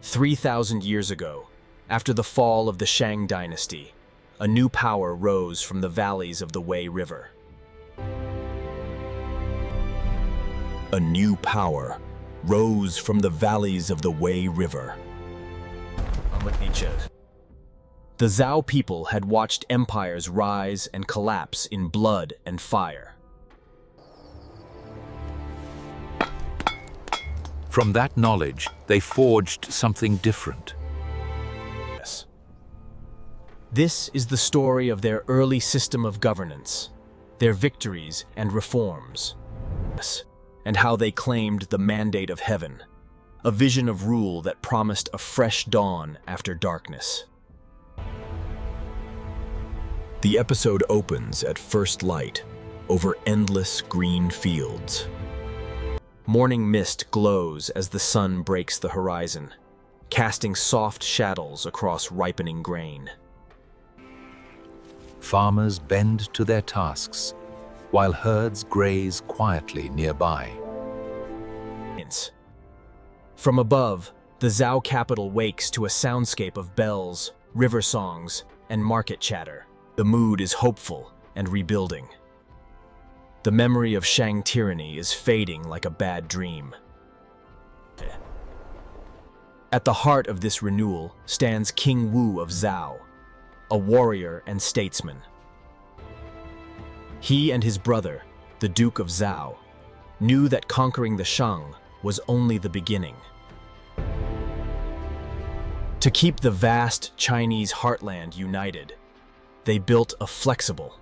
3,000 years ago, after the fall of the Shang Dynasty, a new power rose from the valleys of the Wei River. A new power rose from the valleys of the Wei River. The Zhou people had watched empires rise and collapse in blood and fire. From that knowledge, they forged something different. This is the story of their early system of governance, their victories and reforms, and how they claimed the mandate of heaven, a vision of rule that promised a fresh dawn after darkness. The episode opens at first light over endless green fields. Morning mist glows as the sun breaks the horizon, casting soft shadows across ripening grain. Farmers bend to their tasks, while herds graze quietly nearby. From above, the Zhou capital wakes to a soundscape of bells, river songs, and market chatter. The mood is hopeful and rebuilding. The memory of Shang tyranny is fading like a bad dream. At the heart of this renewal stands King Wu of Zhou, a warrior and statesman. He and his brother, the Duke of Zhou, knew that conquering the Shang was only the beginning. To keep the vast Chinese heartland united, they built a flexible,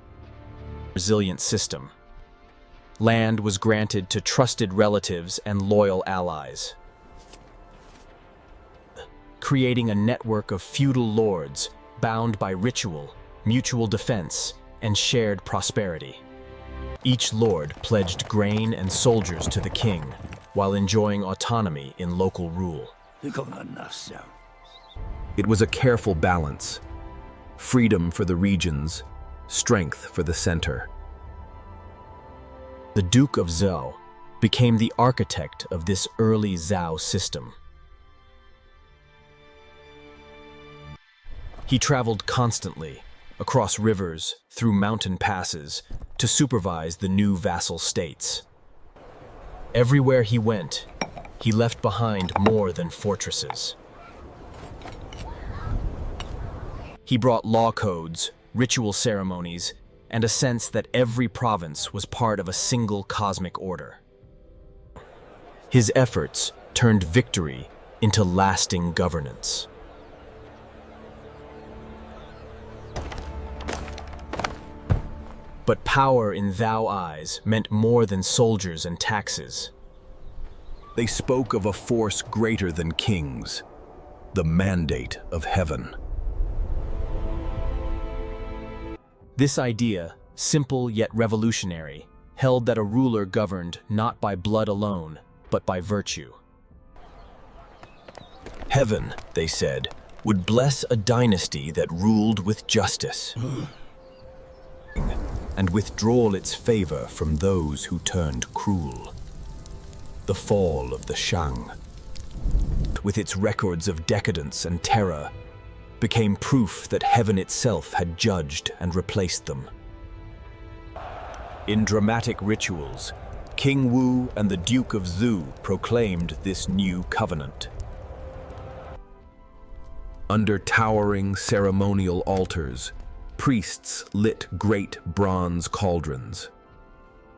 resilient system. Land was granted to trusted relatives and loyal allies, creating a network of feudal lords bound by ritual, mutual defense, and shared prosperity. Each lord pledged grain and soldiers to the king while enjoying autonomy in local rule. It was a careful balance. Freedom for the regions, strength for the center. The Duke of Zhou became the architect of this early Zhou system. He traveled constantly, across rivers, through mountain passes, to supervise the new vassal states. Everywhere he went, he left behind more than fortresses. He brought law codes, ritual ceremonies, and a sense that every province was part of a single cosmic order. His efforts turned victory into lasting governance. But power in Zhou eyes meant more than soldiers and taxes. They spoke of a force greater than kings, the mandate of heaven. This idea, simple yet revolutionary, held that a ruler governed not by blood alone, but by virtue. Heaven, they said, would bless a dynasty that ruled with justice and withdraw its favor from those who turned cruel. The fall of the Shang, with its records of decadence and terror, became proof that heaven itself had judged and replaced them. In dramatic rituals, King Wu and the Duke of Zhou proclaimed this new covenant. Under towering ceremonial altars, priests lit great bronze cauldrons,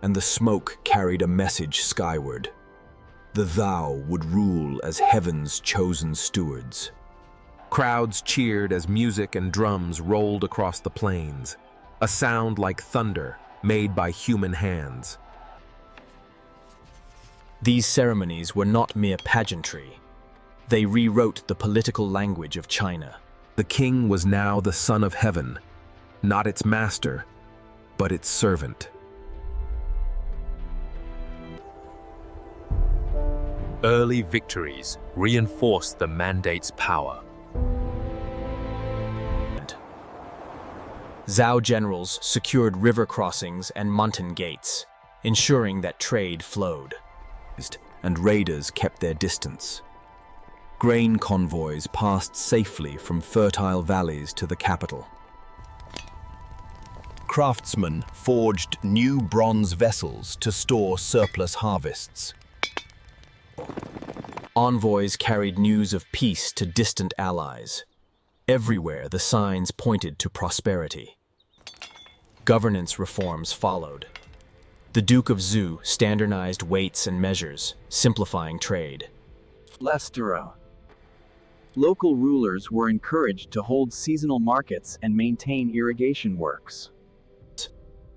and the smoke carried a message skyward. The Zhou would rule as heaven's chosen stewards. Crowds cheered as music and drums rolled across the plains, a sound like thunder made by human hands. These ceremonies were not mere pageantry. They rewrote the political language of China. The king was now the son of heaven, not its master, but its servant. Early victories reinforced the mandate's power. Zhou generals secured river crossings and mountain gates, ensuring that trade flowed, and raiders kept their distance. Grain convoys passed safely from fertile valleys to the capital. Craftsmen forged new bronze vessels to store surplus harvests. Envoys carried news of peace to distant allies. Everywhere the signs pointed to prosperity. Governance reforms followed. The Duke of Zhou standardized weights and measures, simplifying trade. Lestero. Local rulers were encouraged to hold seasonal markets and maintain irrigation works.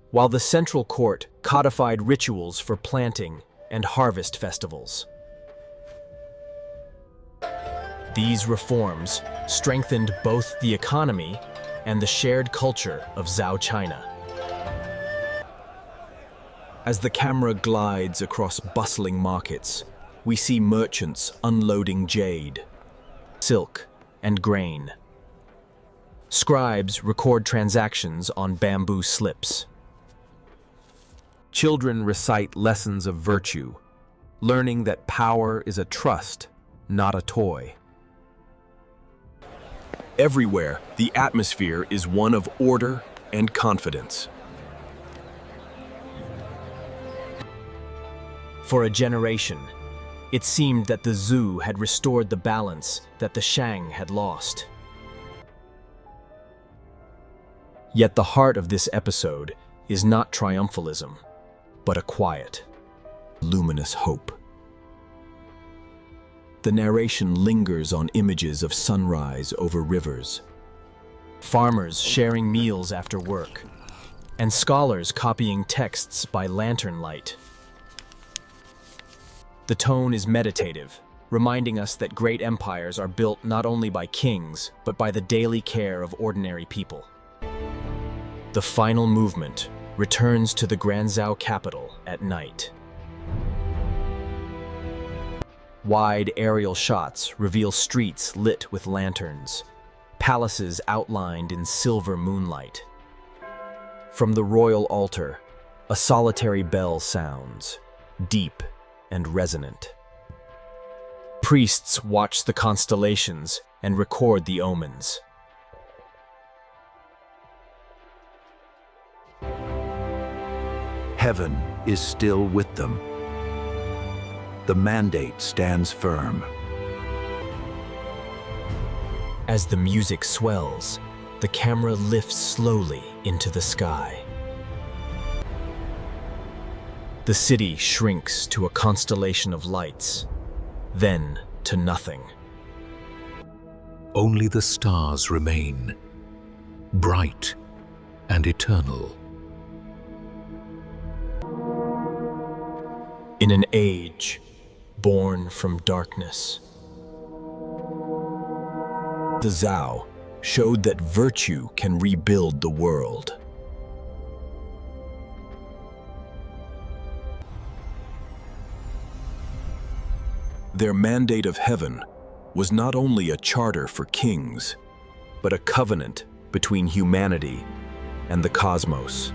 While the central court codified rituals for planting and harvest festivals. These reforms strengthened both the economy and the shared culture of Zhou China. As the camera glides across bustling markets, we see merchants unloading jade, silk, and grain. Scribes record transactions on bamboo slips. Children recite lessons of virtue, learning that power is a trust, not a toy. Everywhere, the atmosphere is one of order and confidence. For a generation, it seemed that the Zhou had restored the balance that the Shang had lost. Yet the heart of this episode is not triumphalism, but a quiet, luminous hope. The narration lingers on images of sunrise over rivers, farmers sharing meals after work, and scholars copying texts by lantern light. The tone is meditative, reminding us that great empires are built not only by kings, but by the daily care of ordinary people. The final movement returns to the Granzhou capital at night. Wide aerial shots reveal streets lit with lanterns, palaces outlined in silver moonlight. From the royal altar, a solitary bell sounds, deep and resonant. Priests watch the constellations and record the omens. Heaven is still with them. The mandate stands firm. As the music swells, the camera lifts slowly into the sky. The city shrinks to a constellation of lights, then to nothing. Only the stars remain, bright and eternal. In an age born from darkness, the Zhou showed that virtue can rebuild the world. Their mandate of heaven was not only a charter for kings, but a covenant between humanity and the cosmos.